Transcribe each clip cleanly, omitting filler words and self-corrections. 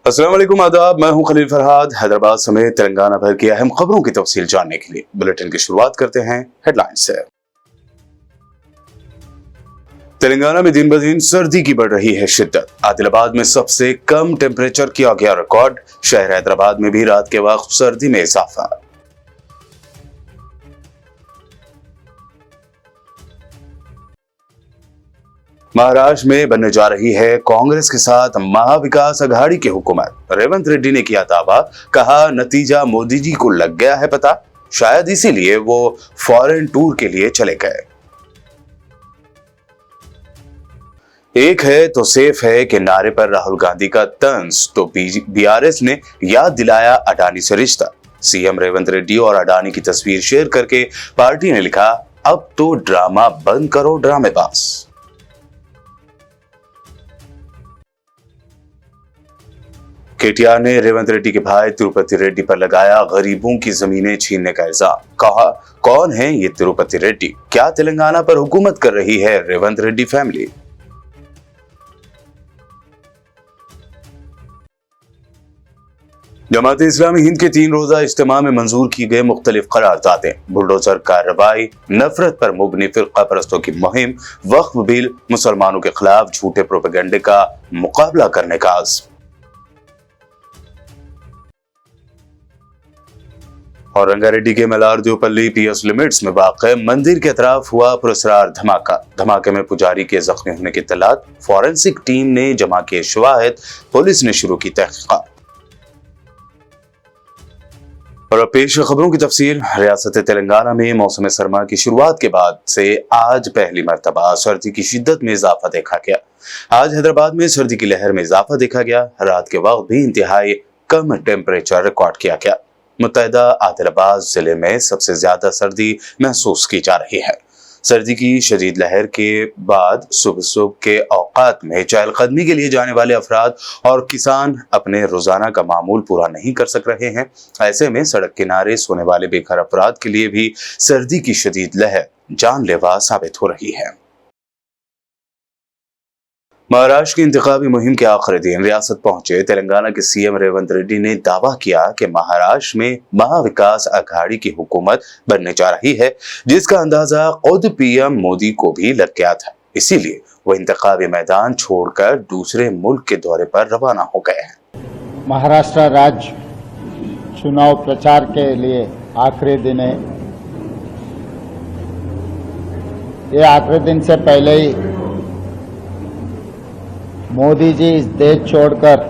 अस्सलाम वालेकुम, आदाब। मैं हूं खलील फरहाद। हैदराबाद समेत तेलंगाना भर की अहम खबरों की तफसील जानने के लिए बुलेटिन की शुरुआत करते हैं हेडलाइन से। तेलंगाना में दिन ब दिन सर्दी की बढ़ रही है शिद्दत। आदिलाबाद में सबसे कम टेम्परेचर किया गया रिकॉर्ड। शहर हैदराबाद में भी रात के वक्त सर्दी में इजाफा। महाराष्ट्र में बनने जा रही है कांग्रेस के साथ महाविकास अघाड़ी की हुकूमत। रेवंत रेड्डी ने किया दावा, कहा नतीजा मोदी जी को लग गया है पता, शायद इसीलिए वो फॉरेन टूर के लिए चले गए। एक है तो सेफ है के नारे पर राहुल गांधी का तंज तो बीआरएस ने याद दिलाया अडानी से रिश्ता। सीएम रेवंत रेड्डी और अडानी की तस्वीर शेयर करके पार्टी ने लिखा, अब तो ड्रामा बंद करो ड्रामेबाज। केटीआर ने रेवंत रेड्डी के भाई तिरुपति रेड्डी पर लगाया गरीबों की जमीनें छीनने का इल्जाम। कहा, कौन है ये तिरुपति रेड्डी? क्या तेलंगाना पर हुकूमत कर रही है रेवंत रेड्डी फैमिली? जमाते इस्लामी हिंद के 3 रोजा इज्तिमा में मंजूर की गए मुख्तलिफ करारदादें। बुलडोजर कार्रवाई, नफरत पर मुबनी फिरका परस्तों की मुहिम, वक्फ बिल, मुसलमानों के खिलाफ झूठे प्रोपेगेंडे का मुकाबला करने का आज़म। और रंगारेड्डी के मलारदेवपल्ली पीएस लिमिट्स में वाक़ मंदिर के अतराफ हुआ पुरस्कार धमाका। धमाके में पुजारी के जख्मी होने की इत्तलात। फॉरेंसिक टीम ने जमा किए शवाहिद। पुलिस ने शुरू की तहकीकात। और अब पेश खबरों की तफसील। रियासत तेलंगाना में मौसम सरमा की शुरुआत के बाद से आज पहली मरतबा सर्दी की शिद्दत में इजाफा देखा गया। आज हैदराबाद में सर्दी की लहर में इजाफा देखा गया। रात के वक्त भी इंतहाई कम टेम्परेचर रिकॉर्ड किया गया। मुत्तहिदा आदिलाबाद जिले में सबसे ज्यादा सर्दी महसूस की जा रही है। सर्दी की शदीद लहर के बाद सुबह के औकात में चहलकदमी के लिए जाने वाले अफराद और किसान अपने रोजाना का मामूल पूरा नहीं कर सक रहे हैं। ऐसे में सड़क किनारे सोने वाले बेघर अफराद के लिए भी सर्दी की शदीद लहर जानलेवा साबित हो रही है। महाराष्ट्र की इंतखाबी मुहिम के आखिरी दिन रियासत पहुंचे तेलंगाना के सीएम रेवंत रेड्डी ने दावा किया कि महाराष्ट्र में महाविकास अघाड़ी की हुकूमत बनने जा रही है, जिसका अंदाजा खुद पीएम मोदी को भी लग गया था। इसीलिए वो इंतखाबी मैदान छोड़कर दूसरे मुल्क के दौरे पर रवाना हो गए हैं। महाराष्ट्र राज्य चुनाव प्रचार के लिए आखिरी दिन है। ये आखिरी दिन से पहले ही मोदी जी इस देश छोड़कर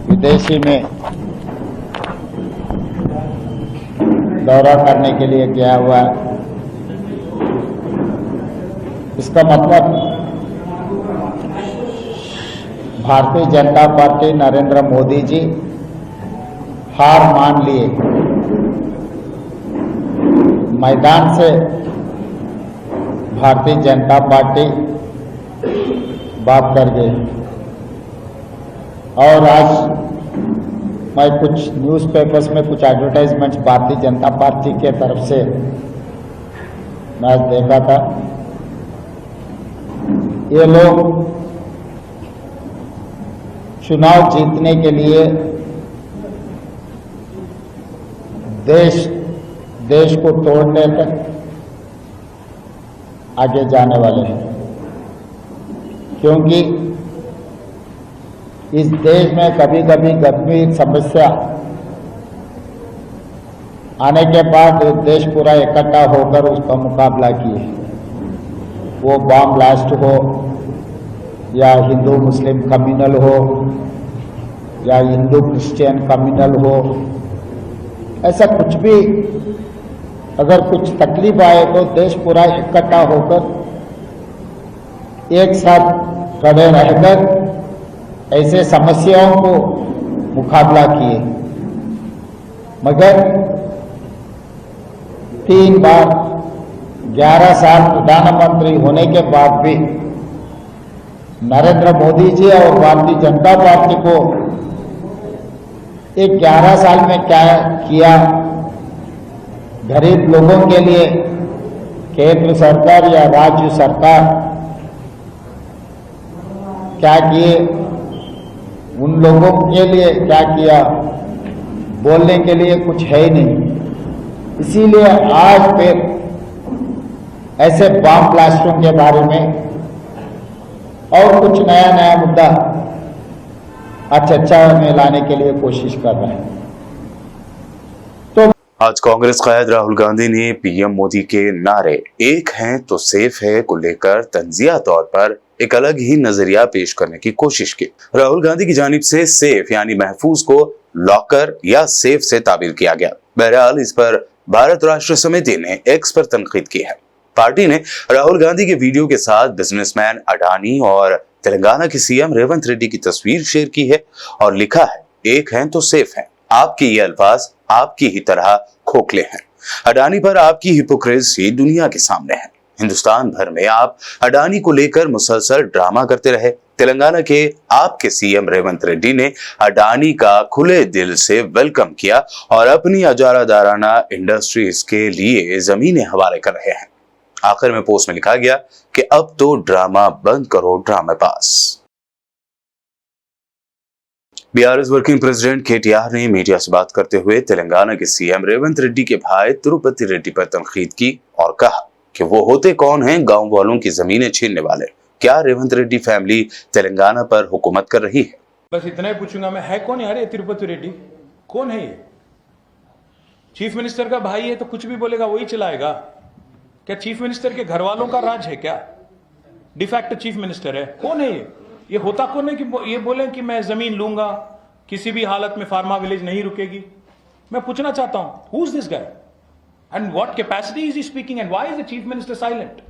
विदेशी में दौरा करने के लिए गया हुआ है। इसका मतलब भारतीय जनता पार्टी नरेंद्र मोदी जी हार मान लिए, मैदान से भारतीय जनता पार्टी बात कर गए। और आज मैं कुछ न्यूज़पेपर्स में कुछ एडवर्टाइजमेंट्स भारतीय जनता पार्टी के तरफ से मैं देखा था। ये लोग चुनाव जीतने के लिए देश को तोड़ने तक आगे जाने वाले हैं, क्योंकि इस देश में कभी कभी गंभीर समस्या आने के बाद देश पूरा इकट्ठा होकर उसका मुकाबला किए। वो बम ब्लास्ट हो या हिंदू मुस्लिम कम्युनल हो या हिंदू क्रिश्चियन कम्युनल हो, ऐसा कुछ भी अगर कुछ तकलीफ आए तो देश पूरा इकट्ठा होकर एक साथ खड़े रहकर ऐसे समस्याओं को मुकाबला किए। मगर 3 बार 11 साल प्रधानमंत्री होने के बाद भी नरेंद्र मोदी जी और भारतीय जनता पार्टी को एक 11 साल में क्या किया, गरीब लोगों के लिए केंद्र सरकार या राज्य सरकार क्या किए, उन लोगों के लिए क्या किया, बोलने के लिए कुछ है ही नहीं। इसीलिए आज फिर ऐसे बॉम्ब ब्लास्टों के बारे में और कुछ नया नया मुद्दा चर्चा में लाने के लिए कोशिश कर रहे हैं। आज कांग्रेस कायद राहुल गांधी ने पीएम मोदी के नारे एक हैं तो सेफ है को लेकर तंजिया तौर पर एक अलग ही नजरिया पेश करने की कोशिश की। राहुल गांधी की जानिब से सेफ यानी महफूज को लॉकर या सेफ से ताबीर किया गया। बहरहाल इस पर भारत राष्ट्र समिति ने एक्स पर तनकीद की है। पार्टी ने राहुल गांधी के वीडियो के साथ बिजनेसमैन अडानी और तेलंगाना के सीएम रेवंत रेड्डी की तस्वीर शेयर की है और लिखा है एक हैं तो सेफ हैं। आपके ये अल्फाज आपकी ही तरह खोखले हैं। अडानी पर आपकी हिपोक्रेसी दुनिया के सामने है। हिंदुस्तान भर में आप अडानी को लेकर मुसलसल ड्रामा करते रहे। तेलंगाना के आपके सीएम रेवंत रेड्डी ने अडानी का खुले दिल से वेलकम किया और अपनी अजारादाराना इंडस्ट्रीज के लिए जमीनें हवाले कर रहे हैं। आखिर में पोस्ट में लिखा गया कि अब तो ड्रामा बंद करो ड्रामेबाज। बीआरएस वर्किंग प्रेसिडेंट केटीआर ने मीडिया से बात करते हुए तेलंगाना के सीएम रेवंत रेड्डी के भाई तिरुपति रेड्डी पर तनकीद की और कहा कि वो होते कौन हैं गांव वालों की जमीनें छीनने वाले। क्या रेवंत रेड्डी फैमिली तेलंगाना पर हुकूमत कर रही है? बस इतना ही पूछूंगा मैं, है कौन यार ये तिरुपति रेड्डी? कौन है ये? चीफ मिनिस्टर का भाई है तो कुछ भी बोलेगा वही चलाएगा क्या? चीफ मिनिस्टर के घर वालों का राज है क्या? डिफैक्ट चीफ मिनिस्टर है। कौन है ये होता कौन है कि ये बोले कि मैं जमीन लूंगा, किसी भी हालत में फार्मा विलेज नहीं रुकेगी? मैं पूछना चाहता हूं, who is this guy and what capacity is he speaking and why is the chief minister silent?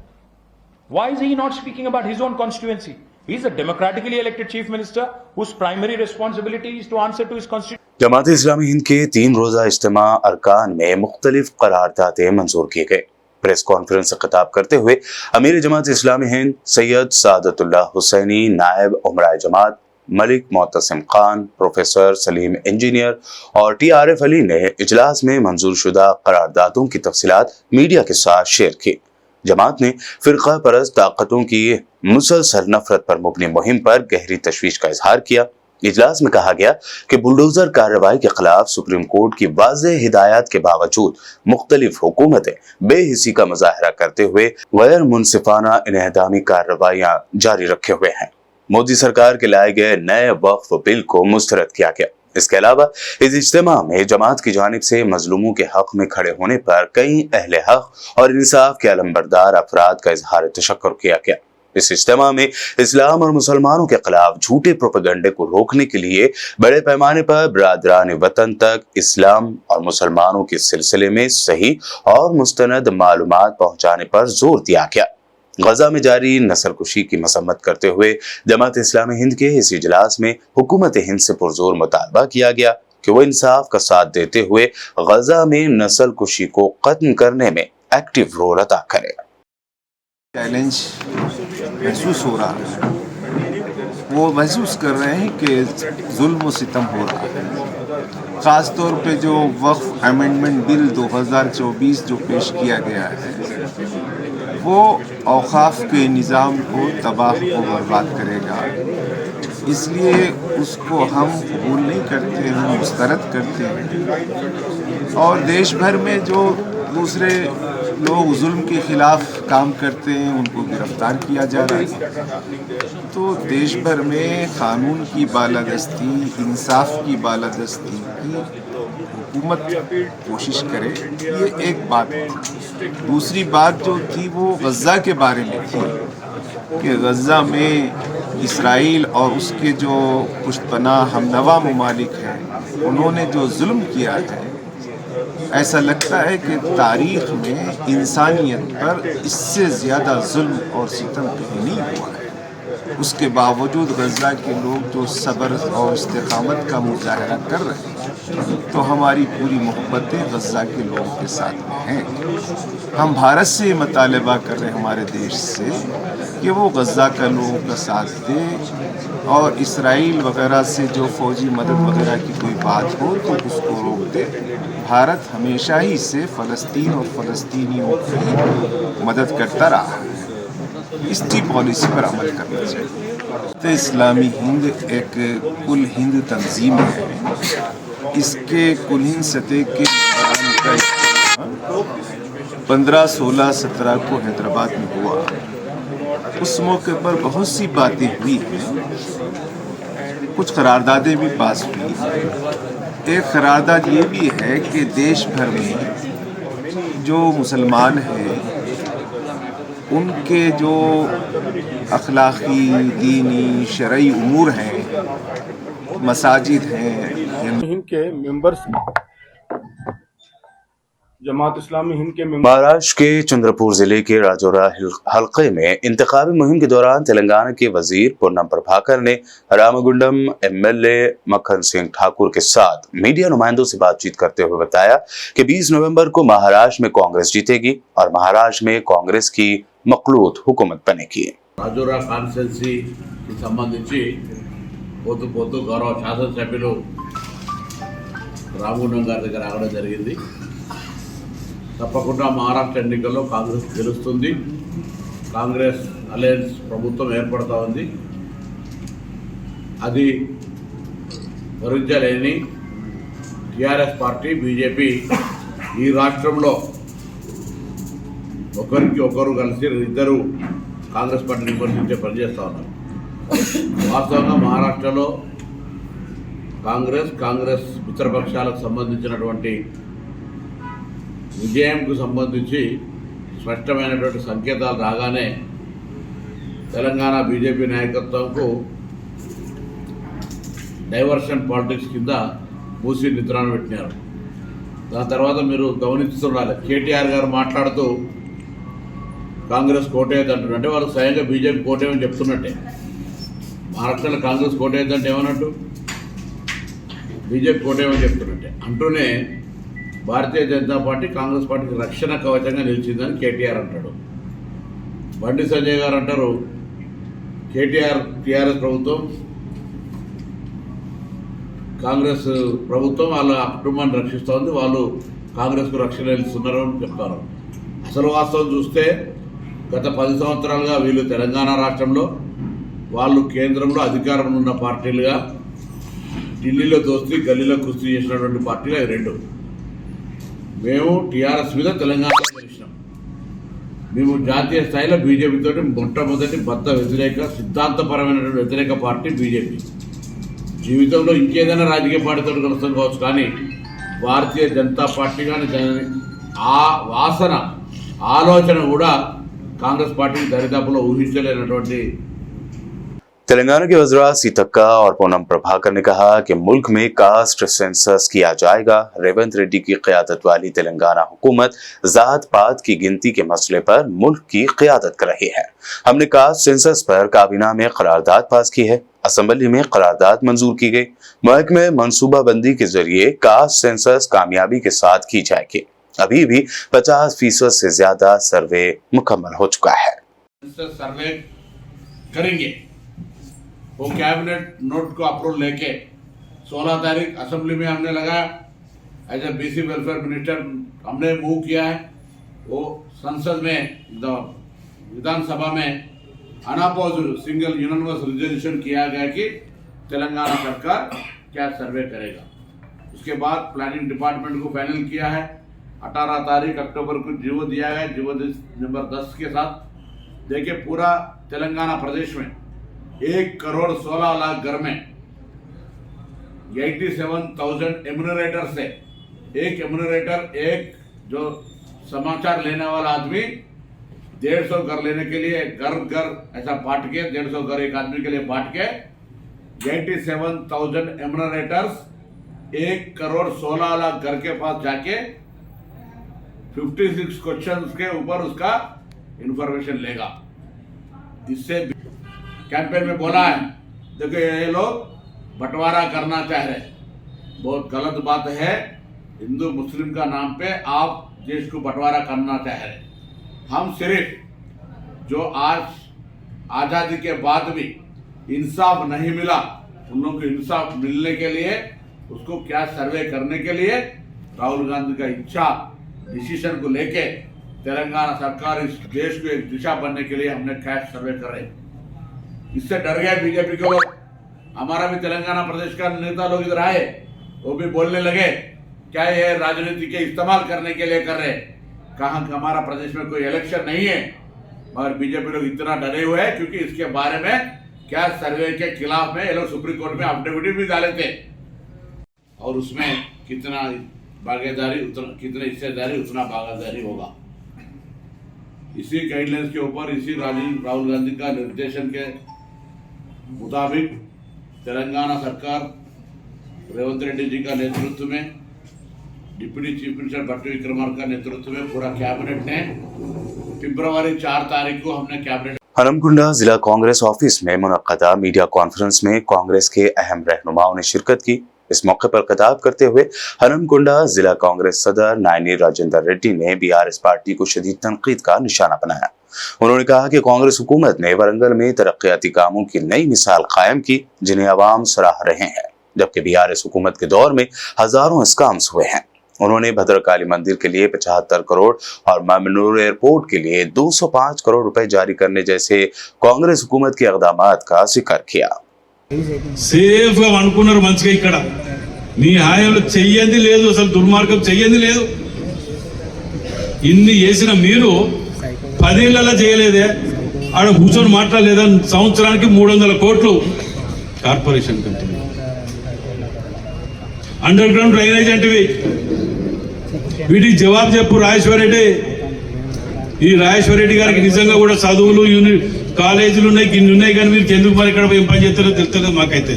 Why is he not speaking about his own constituency? He is a democratically elected chief minister whose primary responsibility is to answer to his constitution. Jamaat Islami Hind के 3 रोजा इज्तिमा अरकान में मुख्तलिफ करारदादें मंजूर किए गए। Press conference से खिताब करते हुए अमीर जमात इस्लामी हिंद सैयद सादतुल्लाह हुसैनी, नायब उमराए जमात मलिक मोतसिम खान, प्रोफेसर सलीम इंजीनियर और टीआरएफ अली ने इजलास में मंजूर शुदा करारदादों की तफसीलात मीडिया के साथ शेयर की। जमात ने फिरका परस्त ताकतों की मुसलसल नफरत पर मुबनी मुहिम पर गहरी तशवीश का इजहार किया। इजलास में कहा गया कि बुलडोजर कार्रवाई के खिलाफ सुप्रीम कोर्ट की वाज़ेह हिदायत के बावजूद मुख्तलिफ हुकूमतें बेहिसी का मुजाहरा करते हुए गैर मुनसिफाना इन्हदामी कार्रवाइयां जारी रखे हुए हैं। मोदी सरकार के लाए गए नए वक्फ बिल को मुस्तरद किया गया। इसके अलावा इस इज्तिमा में जमात की जानिब से मजलूमों के हक में खड़े होने पर कई अहले हक और इंसाफ के अलमबरदार अफराद का इजहार तशक्कुर किया गया। इस इज्तिमा में इस्लाम और मुसलमानों के खिलाफ झूठे प्रोपेगेंडे को रोकने के लिए बड़े पैमाने पर बिरादरान वतन तक इस्लाम और मुसलमानों के सिलसिले में सही और मुस्तनद मालूमात पहुंचाने पर जोर दिया गया। गजा में जारी नस्लकुशी की मसम्मत करते हुए जमात इस्लामी हिंद के इस इजलास में हुकूमत हिंद से पुरजोर मुतालबा किया गया कि वो इंसाफ का साथ देते हुए गजा में नस्लकुशी को खत्म करने में एक्टिव रोल अदा करे। चैलेंज महसूस हो रहा है, वो महसूस कर रहे हैं कि जुल्म व सितम हो रहा है। ख़ास तौर पे जो वक्फ अमेंडमेंट बिल 2024 जो पेश किया गया है वो औक़ाफ़ के निज़ाम को तबाह व बर्बाद करेगा। इसलिए उसको हम कबूल नहीं करते, हम मुस्तरद करते हैं। और देश भर में जो दूसरे लोग जुल्म के खिलाफ काम करते हैं उनको गिरफ्तार किया जा रहा है। तो देश भर में कानून की बालादस्ती, इंसाफ की बालादस्ती की हुकूमत कोशिश करे, ये एक बात थी। दूसरी बात जो थी वो गज़ा के बारे में थी कि गज़ा में इसराइल और उसके जो पुश्तपनाह हमनवा ममालिक हैं उन्होंने जो जुल्म किया है, ऐसा लगता है कि तारीख़ में इंसानियत पर इससे ज़्यादा जुल्म और सितम कहीं नहीं हुआ है। उसके बावजूद गज़ा के लोग जो सब्र और इस्तिक़ामत का मुजाहरा कर रहे हैं, तो हमारी पूरी मोहब्बतें गज़ा के लोगों के साथ में हैं। हम भारत से मुतालबा कर रहे हैं, हमारे देश से, कि वो गज़ा का लोगों का साथ दे और इसराइल वगैरह से जो फ़ौजी मदद वगैरह की कोई बात हो तो उसको रोक दे। भारत हमेशा ही से फ़लस्तीन और फ़लस्तीनियों की मदद करता रहा है। इसकी पॉलिसी पर अमल करना चाहिए। तो इस्लामी हिंद एक कुल हिंद तंजीम है। इसके कुल हिंद सतह के 15, 16, 17 को हैदराबाद में हुआ। उस मौके पर बहुत सी बातें हुई हैं, कुछ करारदादें भी पास हुई। एक करारदाद ये भी है कि देश भर में जो मुसलमान हैं उनके जो अखलाकी, दीनी, शरई उमूर हैं, मसाजिद हैं, हिंद के मेंबर्स जमात इस्लामी हिंद के मेंबर महाराष्ट्र के चंद्रपुर जिले के राजौरा हलके में इंतखाबी मुहिम के दौरान तेलंगाना के वजीर पूनम प्रभाकर ने रामगुंडम एमएलए मक्खन सिंह ठाकुर के साथ मीडिया नुमाइंदों से बातचीत करते हुए बताया कि 20 नवंबर को महाराष्ट्र में कांग्रेस जीतेगी और महाराष्ट्र में कांग्रेस की मखलूत हुकूमत बनेगी। రాజోరా కాన్స్టిట్యున్సీకి సంబంధించి పోతూ గౌరవ శాసనసభ్యులు రామగుండం గారి దగ్గర రావడం జరిగింది. తప్పకుండా మహారాష్ట్ర ఎన్నికల్లో కాంగ్రెస్ గెలుస్తుంది. కాంగ్రెస్ అలయన్స్ ప్రభుత్వం ఏర్పడుతూ ఉంది. అది భరించలేని టీఆర్ఎస్ పార్టీ, బీజేపీ ఈ రాష్ట్రంలో ఒకరికి ఒకరు కలిసి ఇద్దరు కాంగ్రెస్ పార్టీని విమర్శించే పనిచేస్తూ ఉన్నారు. వాస్తవంగా మహారాష్ట్రలో కాంగ్రెస్ మిత్రపక్షాలకు సంబంధించినటువంటి విజయంకు సంబంధించి స్పష్టమైనటువంటి సంకేతాలు రాగానే తెలంగాణ బీజేపీ నాయకత్వంకు డైవర్షన్ పాలిటిక్స్ కింద మూసి నిద్రను పెట్టినారు. దాని తర్వాత మీరు గమనిస్తుండాలి, కేటీఆర్ గారు మాట్లాడుతూ కాంగ్రెస్ కోటేయద్దు అంటున్నారు. అంటే వాళ్ళు స్వయంగా బీజేపీ కోటేయమని చెప్తున్నట్టే. మహారాష్ట్రలో కాంగ్రెస్ కోటేయద్దంటే ఏమన్నట్టు, బీజేపీ కోటేయమని చెప్తున్నట్టే. అంటూనే భారతీయ జనతా పార్టీ కాంగ్రెస్ పార్టీకి రక్షణ కవచంగా నిలిచిందని కేటీఆర్ అంటాడు. బండి సంజయ్ గారు అంటారు టీఆర్ఎస్ ప్రభుత్వం, కాంగ్రెస్ ప్రభుత్వం వాళ్ళ కుటుంబాన్ని రక్షిస్తోంది, వాళ్ళు కాంగ్రెస్కు రక్షణ నిలుస్తున్నారు అని చెప్తారు. అసలు వాస్తవం చూస్తే గత 10 సంవత్సరాలుగా వీళ్ళు తెలంగాణ రాష్ట్రంలో, వాళ్ళు కేంద్రంలో అధికారంలో ఉన్న పార్టీలుగా ఢిల్లీలో దోస్తీ, గల్లీలో కుస్తీ చేసినటువంటి పార్టీలు అవి రెండు. మేము టీఆర్ఎస్ మీద తెలంగాణలో గెలిచినాం. మేము జాతీయ స్థాయిలో బీజేపీతో మొట్టమొదటి బద్ద వ్యతిరేక, సిద్ధాంతపరమైనటువంటి వ్యతిరేక పార్టీ బీజేపీ. జీవితంలో ఇంకేదైనా రాజకీయ పార్టీతో కలుస్తాం కావచ్చు, కానీ భారతీయ జనతా పార్టీ కానీ ఆ వాసన, ఆలోచన కూడా కాంగ్రెస్ పార్టీ దరిదాపులో ఊహించలేనటువంటి। तेलंगाना के वज़रा सीतक्का और पूनम प्रभाकर ने कहा कि मुल्क में कास्ट सेंसस किया जाएगा। रेवंत रेड्डी की क़यादत वाली तेलंगाना हुकूमत जात पात की गिनती के मसले पर मुल्क की क़यादत कर रही है। हमने कास्ट सेंसस पर काबीना में करारदाद पास की है, असेंबली में करारदाद मंजूर की गई। महकमे मनसूबाबंदी के जरिए कास्ट सेंसस कामयाबी के साथ की जाएगी। अभी भी 50% से ज्यादा सर्वे मुकम्मल हो चुका है। सर्वे करेंगे, वो कैबिनेट नोट को अप्रूवल लेके 16 तारीख असेंबली में हमने लगाया। As a BC welfare minister हमने मूव किया है। वो संसद में विधानसभा में अनअपोज्ड सिंगल यूनानिमस रिजोल्यूशन किया गया कि तेलंगाना सरकार क्या सर्वे करेगा। उसके बाद प्लानिंग डिपार्टमेंट को फाइनल किया है। 18 तारीख अक्टूबर को जीवो दिया गया, जीवो नंबर 10 के साथ। देखिए पूरा तेलंगाना प्रदेश में 1,16,00,000 घर में 87,000 एम्यूनरेटर से एक एम्यूनरेटर, एक जो समाचार लेने वाला आदमी 150 घर लेने के लिए घर ऐसा बांट के 150 घर एक आदमी के लिए बांट के 87,000 एम्यूनरेटर्स 1,16,00,000 घर के पास जाके 56 क्वेश्चंस के ऊपर उसका इंफॉर्मेशन लेगा। इससे कैंपेन में बोला है, देखो ये लोग बंटवारा करना चाह रहे, बहुत गलत बात है। हिंदू मुस्लिम का नाम पे आप देश को बंटवारा करना चाह रहे। हम सिर्फ जो आज आज़ादी के बाद भी इंसाफ नहीं मिला, उन लोगों को इंसाफ मिलने के लिए उसको क्या सर्वे करने के लिए राहुल गांधी का इच्छा डिसीजन को लेके तेलंगाना सरकार इस देश को एक दिशा बनने के लिए हमने कैश सर्वे कर रहे। इससे डर गए बीजेपी के लोग। हमारा भी तेलंगाना प्रदेश का नेता लोग इधर आए, वो भी बोलने लगे क्या ये राजनीति के इस्तेमाल करने के लिए कर रहे। कहा कि हमारा प्रदेश में कोई इलेक्शन नहीं है, मगर बीजेपी लोग इतना डरे हुए हैं क्योंकि इसके बारे में क्या सर्वे के खिलाफ में ये लोग सुप्रीम कोर्ट में एफिडेविट भी डाले थे, और उसमें कितना भागीदारी उतना कितने हिस्सेदारी उतना भागीदारी होगा। इसी गाइडलाइंस के ऊपर इसी राहुल गांधी का निर्देशन के मुताबिक तेलंगाना सरकार रेवंत रेड्डी जी का नेतृत्व में, डिप्टी चीफ मिनिस्टर भट्टी विक्रमार्का का नेतृत्व में पूरा कैबिनेट ने फरवरी 4 तारीख को हमने कैबिनेट हनमकुंडा जिला कांग्रेस ऑफिस में मुनक्कदा मीडिया कॉन्फ्रेंस में कांग्रेस के अहम रहनुमाओं ने शिरकत की। इस मौके पर खिताब करते हुए हनमकुंडा जिला कांग्रेस सदर नायनी राजेंद्र रेड्डी ने बीआरएस पार्टी को शदीद तनकीद का निशाना बनाया। उन्होंने कहा कि कांग्रेस हुकूमत ने वरंगल में तरक्याती कामों की नई मिसाल कायम की, जिन्हें अवाम सराह रहे हैं, जबकि बीआरएस हुकूमत के दौर में हजारों स्कैम्स हुए हैं। उन्होंने भद्रकाली मंदिर के लिए 75 करोड़ और मामनूर एयरपोर्ट के लिए 205 करोड़ रुपए जारी करने जैसे कांग्रेस हुकूमत के इक़दामात का जिक्र किया। సేఫ్ గా అనుకున్నారు మంచిగా, ఇక్కడ మీ హాయంలో చెయ్యంది లేదు, అసలు దుర్మార్గం చెయ్యంది లేదు. ఇన్ని చేసిన మీరు 10 ఏళ్లలో చేయలేదే, ఆడ కూర్చొని మాట్లాడలేదా? సంవత్సరానికి 300 కోట్లు కార్పొరేషన్ కంటే అండర్ గ్రౌండ్ డ్రైనేజ్ అంటివి. వీటికి జవాబు చెప్పు రాజేశ్వర రెడ్డి. ఈ రాజేశ్వర రెడ్డి గారికి నిజంగా కూడా చదువులు కాలేజీలు ఉన్నాయి, ఇన్ని ఉన్నాయి, కానీ మీరు ఎందుకు మరి ఇక్కడ ఏం పని చేస్తారో తెలుస్తలేదు మాకైతే.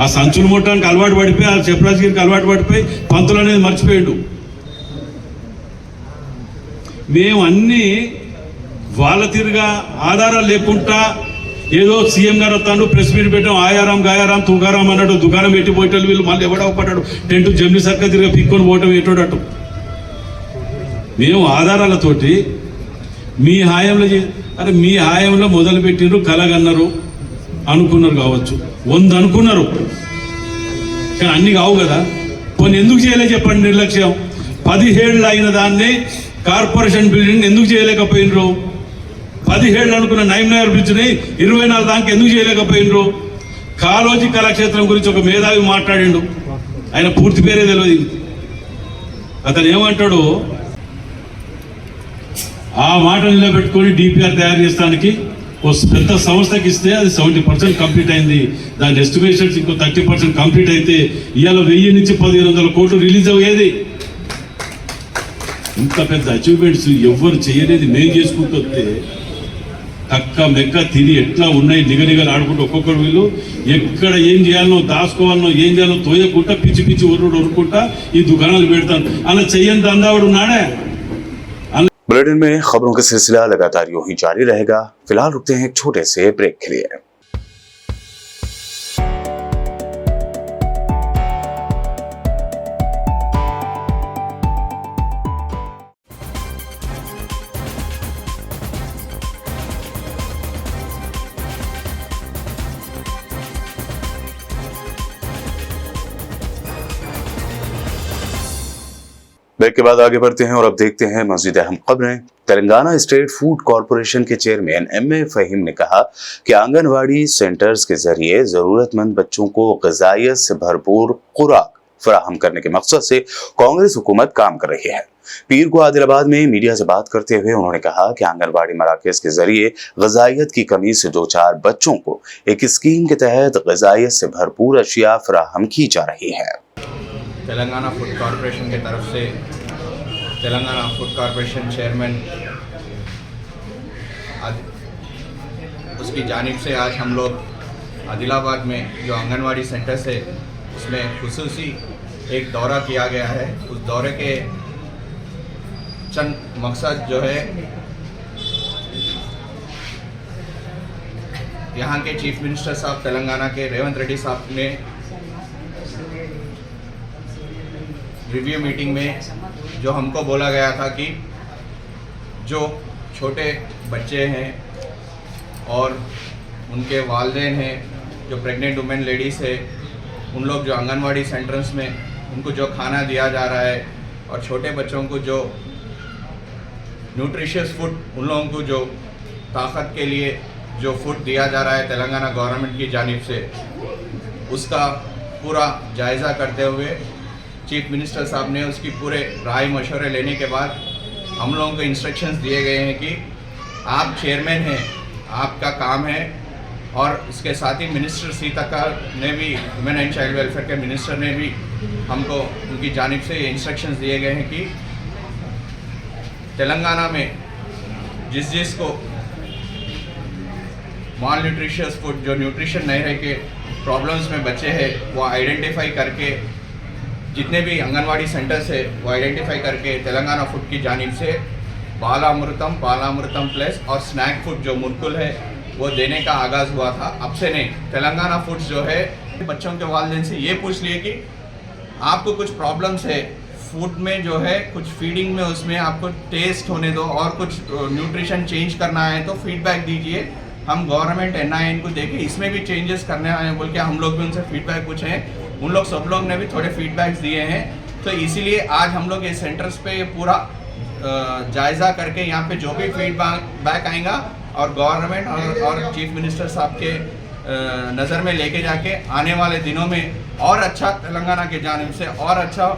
ఆ సంచులు ముట్టడానికి అలవాటు పడిపోయి, ఆ చెప్రాజ్ గారికి అలవాటు పడిపోయి పంతులు అనేది మర్చిపోయాడు. మేము అన్ని వాళ్ళ తీరుగా ఆధారాలు లేకుండా ఏదో సీఎం గారు వస్తాడు, ప్రెస్ మీట్ పెట్టాం, ఆయారాం గాయారాం తుగారాం అన్నాడు, దుకాణం పెట్టిపోయేటోళ్ళు వీళ్ళు మళ్ళీ ఎవడో పడ్డాడు, టెంట్ జమ్ని సర్కా తిరిగి పిక్కొని పోవటం ఎటోడటు. మేము ఆధారాలతోటి మీ హాయంలో అరే మీ హాయంలో మొదలు పెట్టిండ్రు, కలగన్నారు, అనుకున్నారు కావచ్చు, 100 అనుకున్నారు, కానీ అన్ని కావు కదా. కొన్ని ఎందుకు చేయలే చెప్పండి నిర్లక్ష్యం. 17 ఏళ్ళు అయిన దాన్ని కార్పొరేషన్ బిల్డింగ్ ఎందుకు చేయలేకపోయినరు? 17 ఏళ్ళు అనుకున్న నైమ్నగర్ బ్రిడ్జ్ని 24 దానికి ఎందుకు చేయలేకపోయినరు? కాలోజీ కళాక్షేత్రం గురించి ఒక మేధావి మాట్లాడిండు, ఆయన పూర్తి పేరే తెలియదు. అతను ఏమంటాడు, ఆ మాట నిలబెట్టుకొని డిపిఆర్ తయారు చేస్తానికి పెద్ద సంస్థకి ఇస్తే అది 70% కంప్లీట్ అయింది. దాని ఎస్టిమేషన్స్ ఇంకో 30% కంప్లీట్ అయితే ఇవాళ 1000 నుంచి 1500 కోట్లు రిలీజ్ అయ్యేది. ఇంత పెద్ద అచీవ్మెంట్స్ ఎవ్వరు చేయలేదు. మేము చేసుకుంటే తక్క మెక్క తిని ఎట్లా ఉన్నాయి నిగనిగలు ఆడుకుంటూ ఒక్కొక్కరు వీళ్ళు ఎక్కడ ఏం చేయాలనో దాచుకోవాలనో ఏం చేయాలో తోయకుండా పిచ్చి పిచ్చి ఉరుకుంటా ఈ దుకాణాలు పెడతాను. అలా చెయ్యని దందావాడు ఉన్నాడే. बुलेटिन में खबरों का सिलसिला लगातार यूं ही जारी रहेगा। फिलहाल रुकते हैं एक छोटे से ब्रेक के लिए। ब्रेक के बाद आगे बढ़ते हैं और अब देखते हैं मज़ीद अहम खबरें। तेलंगाना स्टेट फूड कॉरपोरेशन के चेयरमैन एम.ए. फ़हीम ने कहा कि आंगनवाड़ी सेंटर्स के जरिए ज़रूरतमंद बच्चों को ग़िज़ाइयत से भरपूर खुराक फराहम करने के मकसद से कांग्रेस हुकूमत काम कर रही है। पीर को आदिलाबाद में मीडिया से बात करते हुए उन्होंने कहा कि आंगनवाड़ी मराकज़ के जरिए ग़िज़ाइयत की कमी से 2-4 बच्चों को एक स्कीम के तहत ग़िज़ाइयत से भरपूर अशिया फराहम की जा रही है। तेलंगाना फूड कॉरपोरेशन की तरफ से तेलंगाना फूड कॉरपोरेशन चेयरमैन उसकी जानिब से आज हम लोग आदिलाबाद में जो आंगनवाड़ी सेंटर्स है उसमें खुसूसी एक दौरा किया गया है। उस दौरे के चंद मकसद जो है, यहाँ के चीफ मिनिस्टर साहब तेलंगाना के रेवंत रेड्डी साहब ने रिव्यू मीटिंग में जो हमको बोला गया था कि जो छोटे बच्चे हैं और उनके वालिदैन हैं, जो प्रेग्नेंट वुमेन लेडीज़ है, उन लोग जो आंगनवाड़ी सेंटर्स में उनको जो खाना दिया जा रहा है और छोटे बच्चों को जो न्यूट्रिशियस फूड, उन लोगों को जो ताकत के लिए जो फूड दिया जा रहा है तेलंगाना गवर्नमेंट की जानिब से, उसका पूरा जायज़ा करते हुए चीफ मिनिस्टर साहब ने उसकी पूरे राय मशवरे लेने के बाद हम लोगों को इंस्ट्रक्शंस दिए गए हैं कि आप चेयरमैन हैं, आपका काम है, और इसके साथ ही मिनिस्टर सीता ने भी, वुमेन एंड चाइल्ड वेलफेयर के मिनिस्टर ने भी हमको उनकी जानिब से ये इंस्ट्रक्शंस दिए गए हैं कि तेलंगाना में जिस को मॉल न्यूट्रिशियस फूड, जो न्यूट्रिशन नहीं रह के प्रॉब्लम्स में बच्चे हैं, वो आइडेंटिफाई करके, जितने भी आंगनवाड़ी सेंटर्स है वो आइडेंटिफाई करके तेलंगाना फूड की जानिब से बालामृतम प्लस और स्नैक फूड जो मुरकुल है वो देने का आगाज़ हुआ था। अब से नहीं, तेलंगाना फूड्स जो है बच्चों के वालिदैन से ये पूछ लिए कि आपको कुछ प्रॉब्लम्स है फूड में, जो है कुछ फीडिंग में, उसमें आपको टेस्ट होने दो और कुछ न्यूट्रिशन चेंज करना है तो फीडबैक दीजिए, हम गवर्नमेंट NIN को देखें, इसमें भी चेंजेस करने आए बोल के हम लोग भी उनसे फीडबैक पूछे हैं। उन लोग सब लोग ने भी थोड़े फीडबैक्स दिए हैं, तो इसीलिए आज हम लोग ये सेंटर्स पे पूरा जायज़ा करके यहाँ पे जो भी फीडबैक आएगा और गवर्नमेंट और चीफ मिनिस्टर साहब के नज़र में लेके जाके आने वाले दिनों में और अच्छा तेलंगाना के जानिब से और अच्छा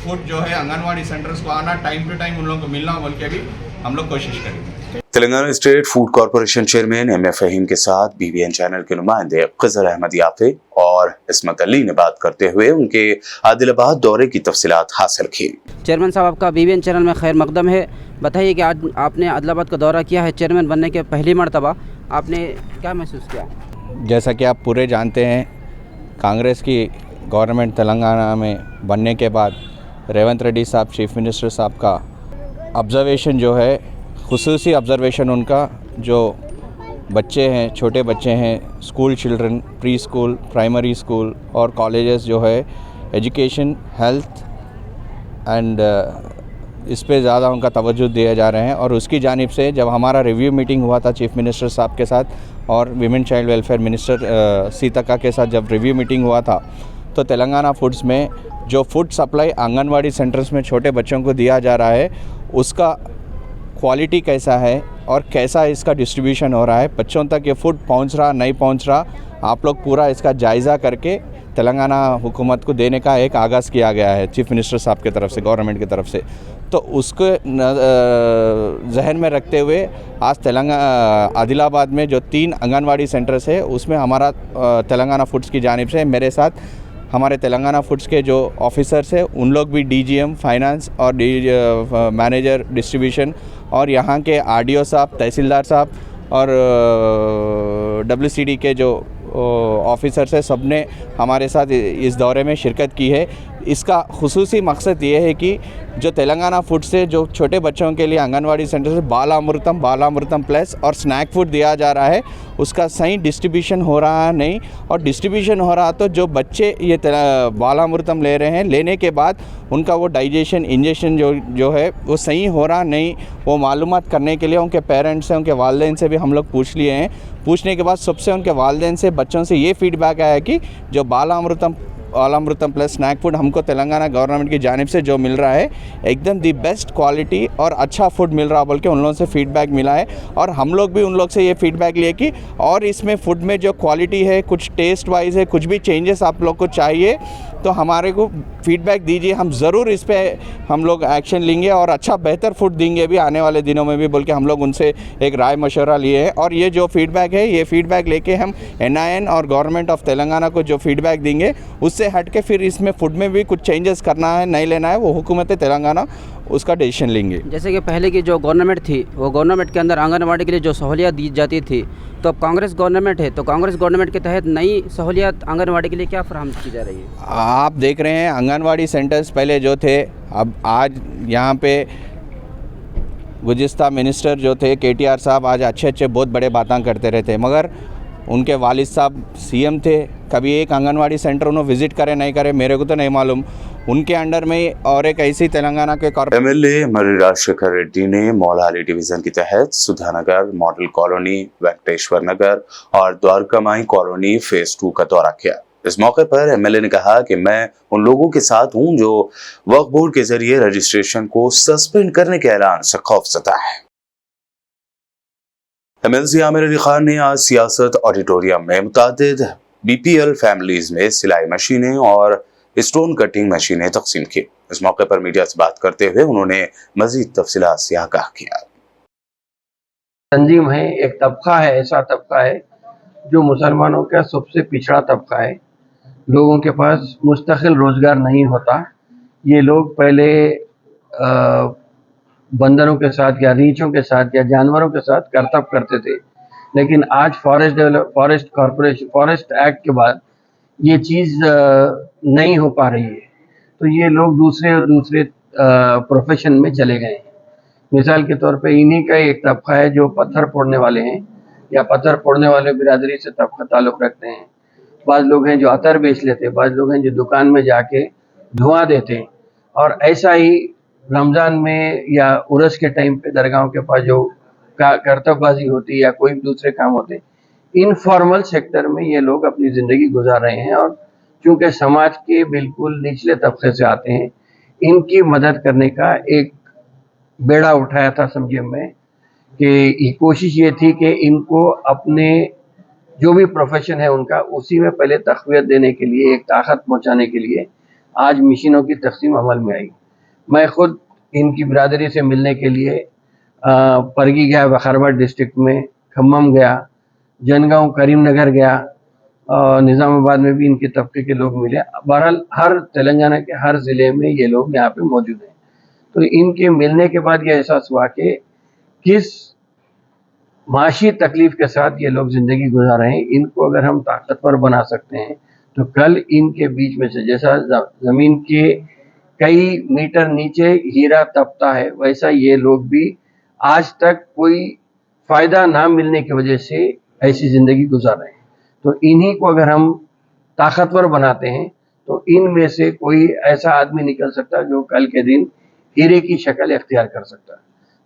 फूड जो है आंगनवाड़ी सेंटर्स को आना, टाइम टू टाइम उन लोगों को मिलना बोल के भी हम लोग कोशिश करेंगे। Telangana state food corporation chairman MA Faheem के साथ BBN चैनल के नुमाइंदे खजर अहमद याफे और इस्मत अली ने बात करते हुए उनके आदिलाबाद दौरे की तफसीलात हासिल की। चेयरमैन साहब, आपका BBN चैनल में खैर मकदम है। बताइए कि आज आपने आदिलाबाद का दौरा किया है, चेयरमैन बनने के पहली मरतबा, आपने क्या महसूस किया? जैसा कि आप पूरे जानते हैं, कांग्रेस की गवर्नमेंट तेलंगाना में बनने के बाद रेवंत रेड्डी साहब चीफ मिनिस्टर साहब का ऑब्ज़र्वेशन जो है, खुसूसी ऑब्ज़र्वेशन उनका, जो बच्चे हैं, छोटे बच्चे हैं, school children, pre school, primary school और कॉलेजेस जो है, एजुकेशन, हेल्थ एंड इस पे ज़्यादा उनका तवज्जो दिए जा रहे हैं। और उसकी जानिब से जब हमारा रिव्यू मीटिंग हुआ था चीफ मिनिस्टर साहब के साथ और women child welfare minister Sita के साथ जब रिव्यू मीटिंग हुआ था, तो तेलंगाना फूड्स में जो फूड सप्लाई आंगनवाड़ी सेंटर्स में छोटे बच्चों को दिया जा रहा है, उसका क्वालिटी कैसा है और कैसा इसका डिस्ट्रीब्यूशन हो रहा है, बच्चों तक ये फूड पहुंच रहा नहीं पहुंच रहा, आप लोग पूरा इसका जायज़ा करके तेलंगाना हुकूमत को देने का एक आगाज़ किया गया है चीफ मिनिस्टर साहब की तरफ से, गवर्नमेंट की तरफ से। तो उसको जहन में रखते हुए आज तेलंगाना आदिलाबाद में जो 3 आंगनवाड़ी सेंटर्स है, उसमें हमारा तेलंगाना फूड्स की जानिब से मेरे साथ हमारे तेलंगाना फूड्स के जो ऑफिसर्स हैं, उन लोग भी DGM फाइनेंस और मैनेजर डिस्ट्रीब्यूशन और यहाँ के RDO साहब, तहसीलदार साहब और WCD के जो ऑफिसर्स हैं, सब ने हमारे साथ इस दौरे में शिरकत की है। इसका खुसूसी मकसद ये है कि जो तेलंगाना फूड से जो छोटे बच्चों के लिए आंगनवाड़ी सेंटर से बालामृतम प्लस और स्नैक फूड दिया जा रहा है, उसका सही डिस्ट्रीब्यूशन हो रहा नहीं, और डिस्ट्रीब्यूशन हो रहा तो जो बच्चे ये बालामृतम ले रहे हैं, लेने के बाद उनका वो डाइजेशन, इंजेक्शन जो है वो सही हो रहा नहीं, वो मालूमात करने के लिए उनके पेरेंट्स से, उनके वालिदैन से भी हम लोग पूछ लिए हैं। पूछने के बाद सबसे उनके वालिदैन से, बच्चों से ये फीडबैक आया कि जो बालामृतम प्लस स्नैक फूड हमको तेलंगाना गवर्नमेंट की जानिब से जो मिल रहा है, एकदम दी बेस्ट क्वालिटी और अच्छा फूड मिल रहा बोल के उन लोगों से फीडबैक मिला है। और हम लोग भी उन लोग से ये फीडबैक लिए कि और इसमें फूड में जो क्वालिटी है, कुछ टेस्ट वाइज है, कुछ भी चेंजेस आप लोग को चाहिए तो हमारे को फीडबैक दीजिए, हम ज़रूर इस पर हम लोग एक्शन लेंगे और अच्छा बेहतर फूड देंगे भी आने वाले दिनों में भी बोल के हम लोग उनसे एक राय मशवरा लिए हैं। और ये जो फीडबैक है, ये फीडबैक लेके हम NIN और गवर्नमेंट ऑफ तेलंगाना को जो फीडबैक देंगे, उससे हट के फिर इसमें फूड में भी कुछ चेंजेस करना है, नहीं लेना है, वो हुकूमत तेलंगाना उसका डिसीजन लेंगे। जैसे कि पहले की जो गवर्नमेंट थी, वो गवर्नमेंट के अंदर आंगनवाड़ी के लिए जो सहूलियत दी जाती थी, तो अब कांग्रेस गवर्नमेंट है, तो कांग्रेस गवर्नमेंट के तहत नई सहूलियत आंगनवाड़ी के लिए क्या फराहम की जा रही है? आप देख रहे हैं आंगनवाड़ी सेंटर्स पहले जो थे, अब आज यहाँ पे गुज़िश्ता मिनिस्टर जो थे KTR साहब, आज अच्छे बहुत बड़े बातें करते रहते, मगर उनके वालिद साहब CM थे, कभी एक आंगनवाड़ी सेंटर उन्होंने विज़िट करे नहीं करे, मेरे को तो नहीं मालूम। उनके अंडर में और एक ऐसी तेलंगाना के MLA मर्री राजशेखर रेड्डी ने मौलाली डिवीजन के तहत सुधानगर मॉडल कॉलोनी, वेंकटेश्वर नगर और द्वारकामाई कॉलोनी फेज 2 का दौरा किया। इस मौके पर MLA ने कहा कि मैं उन लोगों के साथ हूं जो वक्फ बोर्ड के जरिए रजिस्ट्रेशन को सस्पेंड करने के ऐलान से खौफजदा है। MLC आमिर अली खान ने आज सियासत ऑडिटोरियम में मुतादिद BPL फैमिलीज में सिलाई मशीनें और स्टोन कटिंग मशीनें तकसीम की। इस मौके पर मीडिया से बात करते हुए उन्होंने मजीद तफसीलात से आगाह किया। तंजीम है, एक तबका है, ऐसा तबका है जो मुसलमानों का सबसे पिछड़ा तबका है। लोगों के पास मुस्तकिल रोजगार नहीं होता। ये लोग पहले बंदरों के साथ या रीछों के साथ या जानवरों के साथ करतब करते थे, लेकिन आज फॉरेस्ट कॉर्पोरेशन फॉरेस्ट एक्ट के बाद ये चीज़ नहीं हो पा रही है, तो ये लोग दूसरे प्रोफेशन में चले गए हैं। मिसाल के तौर पे इन्हीं का एक तबका है जो पत्थर फोड़ने वाले हैं या पत्थर फोड़ने वाले बिरादरी से तबका ताल्लुक़ रखते हैं। बाज़ लोग हैं जो अतर बेच लेते हैं, बाज़ लोग हैं जो दुकान में जाके धुआं देते हैं। और ऐसा ही रमज़ान में या उर्स के टाइम पे दरगाहों के पास जो करतबबाजी होती है या कोई दूसरे काम होते हैं, इनफॉर्मल सेक्टर में ये लोग अपनी ज़िंदगी गुजार रहे हैं। और चूँकि समाज के बिल्कुल निचले तबके से आते हैं, इनकी मदद करने का एक बेड़ा उठाया था समझिए मैं, कि कोशिश ये थी कि इनको अपने जो भी प्रोफेशन है उनका उसी में पहले तक़वियत देने के लिए, एक ताकत पहुंचाने के लिए आज मशीनों की तकसीम अमल में आई। मैं खुद इनकी बिरादरी से मिलने के लिए परगी गया, बखारबाट डिस्ट्रिक्ट में खम्मम गया, जनगांव करीमनगर गया, और निज़ामाबाद में भी इनके तबके के लोग मिले। बहरहाल हर तेलंगाना के हर ज़िले में ये लोग यहाँ पे मौजूद हैं। तो इनके मिलने के बाद ये एहसास हुआ कि किस माशी तकलीफ के साथ ये लोग ज़िंदगी गुजार रहे हैं। इनको अगर हम ताकतवर बना सकते हैं तो कल इनके बीच में से जैसा ज़मीन के कई मीटर नीचे हीरा तपता है, वैसा ये लोग भी आज तक कोई फ़ायदा ना मिलने की वजह से ऐसी ज़िंदगी गुजार रहे हैं। तो इन्हीं को अगर हम ताकतवर बनाते हैं तो इनमें से कोई ऐसा आदमी निकल सकता है जो कल के दिन हीरे की शक्ल इख्तियार कर सकता है।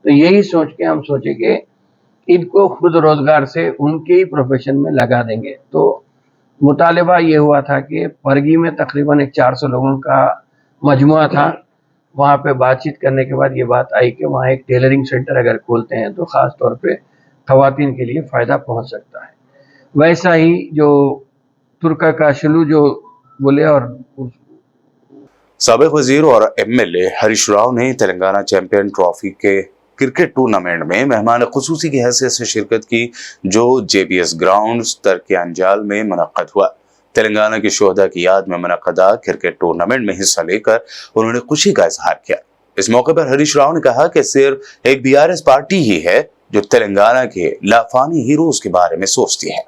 तो यही सोच के हम सोचे कि इनको खुद रोजगार से उनके ही प्रोफेशन में लगा देंगे। तो मुतालिबा ये हुआ था कि परगी में तकरीबन एक 400 लोगों का मजमुआ था। वहाँ पे बातचीत करने के बाद ये बात आई कि वहाँ एक टेलरिंग सेंटर अगर खोलते हैं तो ख़ास तौर पे ख़वातीन के लिए फ़ायदा पहुँच सकता है। वैसा ही जो तुर्का का शलू जो बोले, और साबिक वजीर और MLA हरीश राव ने तेलंगाना चैंपियन ट्रॉफी के क्रिकेट टूर्नामेंट में मेहमान खुसूसी की हैसियत से शिरकत की, जो JBS ग्राउंड्स तरके अंजाल में मुनक्कद हुआ। तेलंगाना के शोहदा की याद में मुनक्कदा क्रिकेट टूर्नामेंट में हिस्सा लेकर उन्होंने खुशी का इजहार किया। इस मौके पर हरीश राव ने कहा कि सिर्फ एक BRS पार्टी ही है जो तेलंगाना के लाफानी हीरोज के बारे में सोचती है।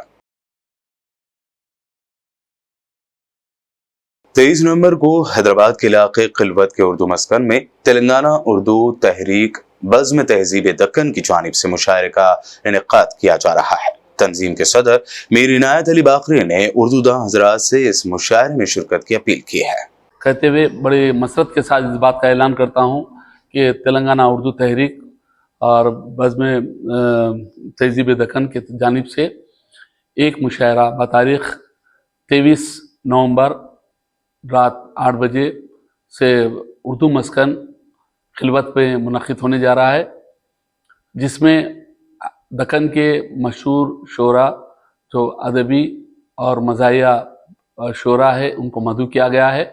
23 नवंबर को हैदराबाद के इलाके किलवत के उर्दू मस्कन में तेलंगाना उर्दू तहरीक बज़्म तहजीब दक्कन की जानिब से मुशायरे का इनेकाद किया जा रहा है। तंजीम के सदर मीर इनायत अली बाकरी ने उर्दू दां हज़रात से इस मुशायरे में शिरकत की अपील की है। कहते हुए बड़े मसरत के साथ इस बात का ऐलान करता हूँ कि तेलंगाना उर्दू तहरीक और बज़्म तहजीब दक्कन की जानिब से एक मुशायरा बतारीख 23 नवंबर रात 8 बजे से उर्दू मस्कन खिलवत पे मुनक़िद होने जा रहा है, जिसमें दक्कन के मशहूर शोरा जो अदबी और मज़ाहिया शोरा है उनको मदऊ किया गया है।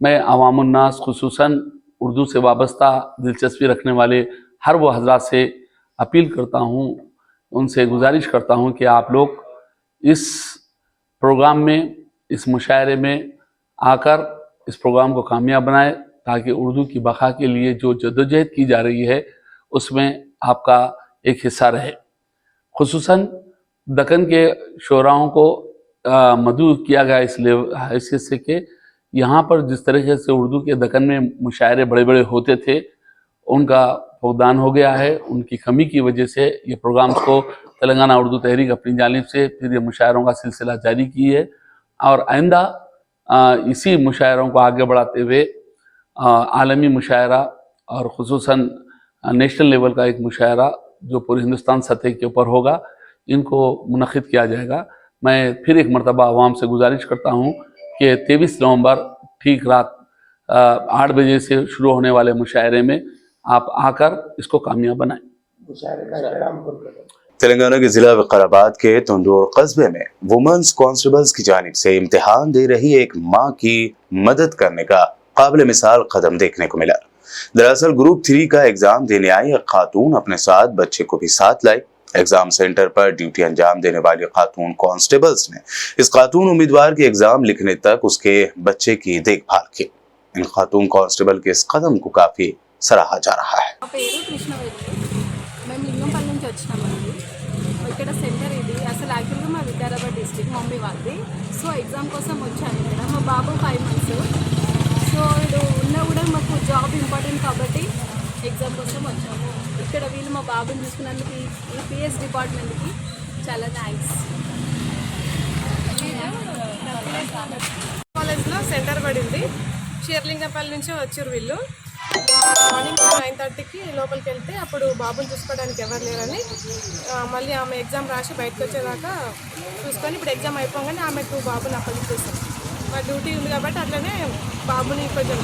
मैं अवामुन्नास खुसूसन उर्दू से वाबस्ता दिलचस्पी रखने वाले हर वो हज़रात से अपील करता हूँ, उनसे गुजारिश करता हूँ कि आप लोग इस प्रोग्राम में, इस मुशायरे में आकर इस प्रोग्राम को कामयाब बनाएं, ताकि उर्दू की बका के लिए जो जद्दोजहद की जा रही है उसमें आपका एक हिस्सा रहे। खुसूसन दक्कन के शोराओं को मदऊ किया गया इस हैसियत से कि यहाँ पर जिस तरीके से उर्दू के दक्कन में मुशायरे बड़े बड़े होते थे उनका फुकदान हो गया है। उनकी कमी की वजह से ये प्रोग्राम्स को तेलंगाना उर्दू तहरीक अपनी जानिब से फिर ये मुशायरों का सिलसिला जारी की है, और आइंदा इसी मुशायरों को आगे बढ़ाते हुए आलमी मुशायरा और ख़ुसूसन नेशनल लेवल का एक मुशायरा जो पूरे हिंदुस्तान सतह के ऊपर होगा, इनको मुनक़िद किया जाएगा। मैं फिर एक मरतबा आवाम से गुजारिश करता हूँ कि 23 नवंबर ठीक रात 8 बजे से शुरू होने वाले मुशायरे में आप आकर इसको कामयाब बनाएं। तेलंगाना के जिला विकाराबाद के तुंदूर कस्बे में वुमेन्स कांस्टेबल्स की जानिब से इम्तिहान दे रही एक मां की मदद करने का काबिल मिसाल कदम देखने को मिला। दरअसल ग्रुप 3 का एग्जाम देने आई एक खातून अपने साथ बच्चे को भी साथ लाई। एग्जाम सेंटर पर ड्यूटी अंजाम देने वाली खातून कांस्टेबल्स ने इस खातून उम्मीदवार के एग्जाम लिखने तक उसके बच्चे की देखभाल की। इन खातून कांस्टेबल के इस कदम को काफी सराहा जा रहा है। ఇక్కడ సెంటర్ ఇది అసలు యాక్చువల్గా మా వికారాబాద్ డిస్ట్రిక్ట్ మమ్మీ వాళ్ళది. సో ఎగ్జామ్ కోసం వచ్చాను ఇక్కడ. మా బాబు 5 months. సో ఇది ఉన్నా కూడా మాకు జాబ్ ఇంపార్టెంట్ కాబట్టి ఎగ్జామ్ కోసం వచ్చాము. ఇక్కడ వీళ్ళు మా బాబుని చూసుకున్నందుకు ఈ పిఎస్ డిపార్ట్మెంట్కి చాలా థ్యాంక్స్. కాలేజ్లో సెంటర్ పడింది. షేర్లింగపల్లి నుంచి వచ్చారు వీళ్ళు. మార్నింగ్ 9:30కి లోపలికి వెళ్తే అప్పుడు బాబుని చూసుకోవడానికి ఎవరు లేరని మళ్ళీ ఆమె ఎగ్జామ్ రాసి బయటకు వచ్చేదాకా చూసుకొని ఇప్పుడు ఎగ్జామ్ అయిపోగానే ఆమెకు బాబుని అప్పగించేస్తాం. మా డ్యూటీ ఉంది కాబట్టి అట్లనే బాబుని కొంచెం।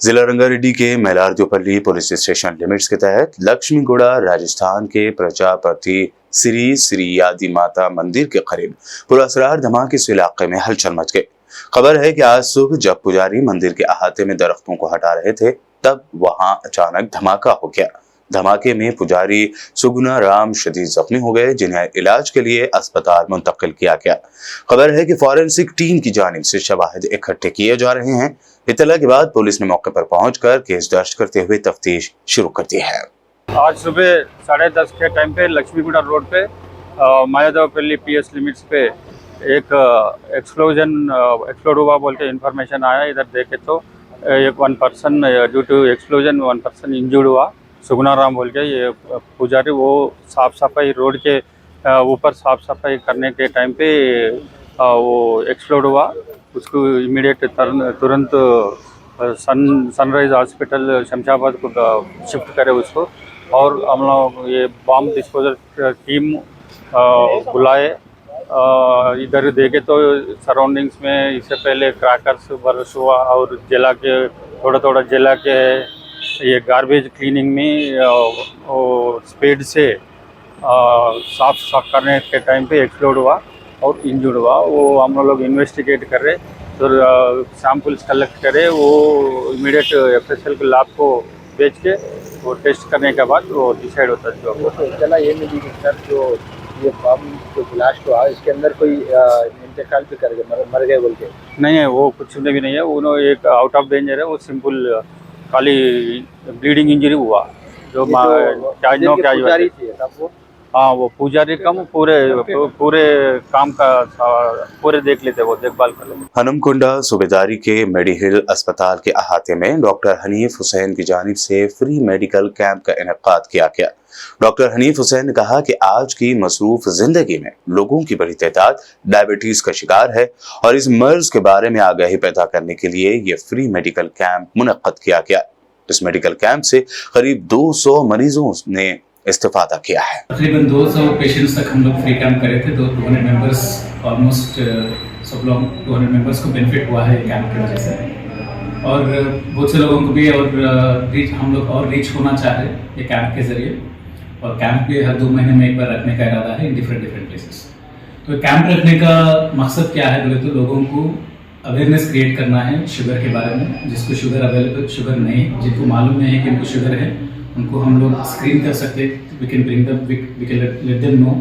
जिला रंगारेड्डी के मैलार्दोपल्ली पुलिस स्टेशन लिमिट्स के तहत लक्ष्मीगुड़ा राजस्थान के प्रजापति श्री श्री आदि माता मंदिर के करीब पुरअसरार धमाके से इलाके में हलचल मच गई। खबर है कि आज सुबह जब पुजारी मंदिर के अहाते में दरख्तों को हटा रहे थे तब वहां अचानक धमाका हो गया। धमाके में पुजारी सुगुना राम शदीद जख्मी हो गए, जिन्हें इलाज के लिए अस्पताल मुंतकिल किया गया। खबर है कि फॉरेंसिक टीम की जानिब से शवाहिद इकट्ठे किए जा रहे हैं। इत्तला के बाद पुलिस ने मौके पर पहुंचकर केस दर्ज करते हुए तफ्तीश शुरू कर दी है। आज सुबह 10:30 के टाइम पे लक्ष्मीगुड़ा रोड पे मायादेवपल्ली पीएस लिमिट्स पे एक एक्सप्लोड हुआ बोल के इन्फॉर्मेशन आया। इधर देखे तो एक 1 person due to explosion 1 person injured हुआ। सुगुनाराम बोल के ये पुजारी वो साफ़ सफाई रोड के ऊपर साफ़ सफाई करने के टाइम पे वो एक्सप्लोड हुआ। उसको इमीडिएट तुरंत सनराइज हॉस्पिटल शमशाबाद को शिफ्ट करे उसको, और हम लोग ये बॉम्ब डिस्पोजल टीम बुलाए। इधर देखे तो सराउंडिंग्स में इससे पहले क्रैकर्स बर्स्ट हुआ और जला के थोड़ा जला के ये गार्बेज क्लीनिंग में स्पीड से साफ करने के टाइम पे एक्सप्लोड हुआ और इंजर्ड हुआ। वो हम लोग इन्वेस्टिगेट कर रहे तो सैंपल्स कलेक्ट करे, वो इमीडिएट FSL के लैब को भेज के वो टेस्ट करने के बाद वो डिसाइड होता है। जो चला ये मिली कि सर जो ये बम जो ब्लास्ट हुआ इसके अंदर कोई इंतकाल भी कर गए, मर गए बोल के? नहीं है, वो कुछ भी नहीं है। उन्होंने एक आउट ऑफ डेंजर है, वो सिंपल खाली ब्लीडिंग इंजरी हुआ। जो पुजारी थी वो, हाँ वो पुजारी कम पूरे काम का पूरे देख लेते, वो देखभाल कर लेते। हनमकुंडा सूबेदारी के मेडिहिल अस्पताल के अहाते में डॉक्टर हनीफ हुसैन की जानिब से फ्री मेडिकल कैंप का इनेकाद किया गया। डॉक्टर हनीफ हुसैन ने कहा कि आज की मसरूफ जिंदगी में लोगों की बड़ी तादाद डायबिटीज का शिकार है और इस मर्ज के बारे में आगाही पैदा करने के लिए ये फ्री मेडिकल कैंप मुनक्कद किया गया। इस मेडिकल कैंप से करीब 200 मरीजों ने इस्तेफादा किया है। तकरीबन 200 पेशेंट्स तक हम लोग फ्री कैंप करे थे। 200 मेंबर्स ऑलमोस्ट सब लोग 200 मेंबर्स को बेनिफिट हुआ है कैंप की वजह से, और बहुत से लोगों को भी और हम लोग और रीच होना चाह रहे हैं ये कैंप के जरिए। और कैंप भी हर 2 महीने में एक बार रखने का इरादा है इन डिफरेंट प्लेसेस। तो कैंप रखने का मकसद क्या है बोले तो लोगों को अवेयरनेस क्रिएट करना है शुगर के बारे में। जिसको शुगर अवेलेबल शुगर नहीं, जिनको मालूम नहीं है कि उनको शुगर है, उनको हम लोग स्क्रीन कर सकते हैं। We can let them know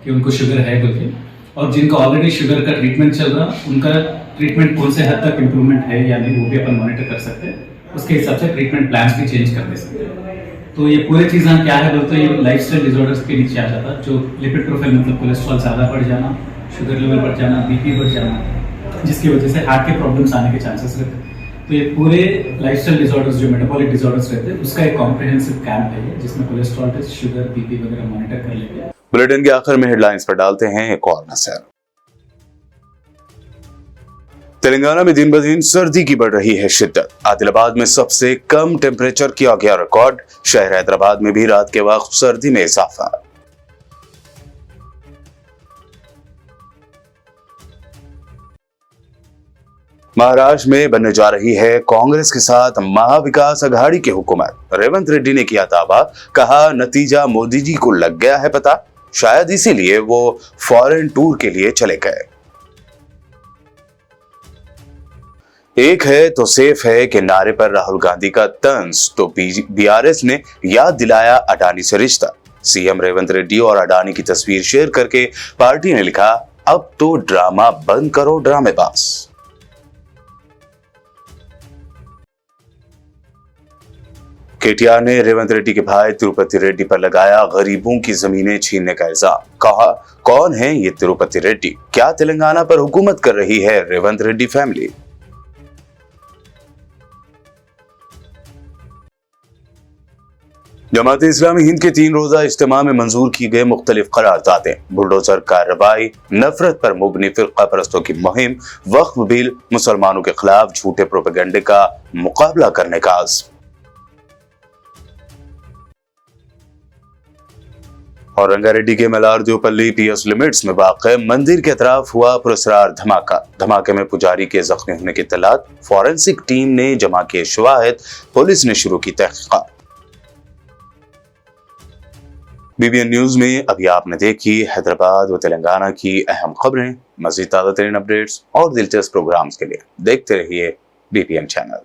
कि उनको शुगर है बोल के। और जिनको ऑलरेडी शुगर का ट्रीटमेंट चल रहा, उनका ट्रीटमेंट कौन से हद तक इम्प्रूवमेंट है या नहीं, वो भी अपन मॉनिटर कर सकते हैं। उसके हिसाब से ट्रीटमेंट प्लान्स भी चेंज कर दे सकते हैं। तो ये पूरे चीज़ें क्या है बोलते हैं, ये लाइफस्टाइल डिसऑर्डर्स के नीचे आ जाता है। जो लिपिड प्रोफाइल मतलब कोलेस्ट्रॉल ज़्यादा बढ़ जाना, शुगर लेवल बढ़ जाना, BP बढ़ जाना, जिसकी वजह से हार्ट के प्रॉब्लम्स आने के चांसेस रहते हैं। तो ये पूरे लाइफस्टाइल डिसऑर्डर्स जो मेटाबॉलिक डिसऑर्डर्स रहते हैं उसका एक कॉम्प्रिहेंसिव कैंप है जिसमें कोलेस्ट्रॉल टेस्ट, शुगर, BP वगैरह मॉनिटर कर लेंगे। बुलेटिन के आखिर में हेडलाइंस पर डालते हैं एक और नजर। तेलंगाना में दिन ब दिन सर्दी की बढ़ रही है शिद्दत। आदिलाबाद में सबसे कम टेम्परेचर किया गया रिकॉर्ड। शहर हैदराबाद में भी रात के वक्त सर्दी में इजाफा। महाराष्ट्र में बनने जा रही है कांग्रेस के साथ महाविकास अघाड़ी की हुकूमत। रेवंत रेड्डी ने किया दावा, कहा नतीजा मोदी जी को लग गया है पता। शायद इसीलिए वो फॉरेन टूर के लिए चले गए। एक है तो सेफ है कि नारे पर राहुल गांधी का तंज तो बीआरएस ने याद दिलाया अडानी से रिश्ता। सीएम रेवंत रेड्डी और अडानी की तस्वीर शेयर करके पार्टी ने लिखा, अब तो ड्रामा बंद करो ड्रामेबाज। केटीआर ने रेवंत रेड्डी के भाई तिरुपति रेड्डी पर लगाया गरीबों की जमीनें छीनने का इल्जाम। कहा, कौन है ये तिरुपति रेड्डी? क्या तेलंगाना पर हुकूमत कर रही है रेवंत रेड्डी फैमिली? जमात इस्लामी हिंद के 3 रोजा इज्तिमा में मंजूर की गए मुख्तलिफ करारदादें, बुलडोजर कार्रवाई, नफरत पर मुबनी फिरका परस्तों की मुहिम, वक्फ बिल, मुसलमानों के खिलाफ झूठे प्रोपेगेंडे का मुकाबला करने का आज़म। और रंगारेड्डी के मलार देवपल्ली पीएस लिमिट्स में वाक़े मंदिर के अतराफ हुआ पुरस्कार धमाका। धमाके में पुजारी के जख्मी होने की इत्तलात, फॉरेंसिक टीम ने जमा किए शवाहिद, पुलिस ने शुरू की तहकीकात। बीबीएन न्यूज में अभी आपने देखी हैदराबाद व तेलंगाना की अहम खबरें। मज़ीद ताज़ा तरीन अपडेट्स और दिलचस्प प्रोग्राम्स के लिए देखते रहिए बीबीएन चैनल।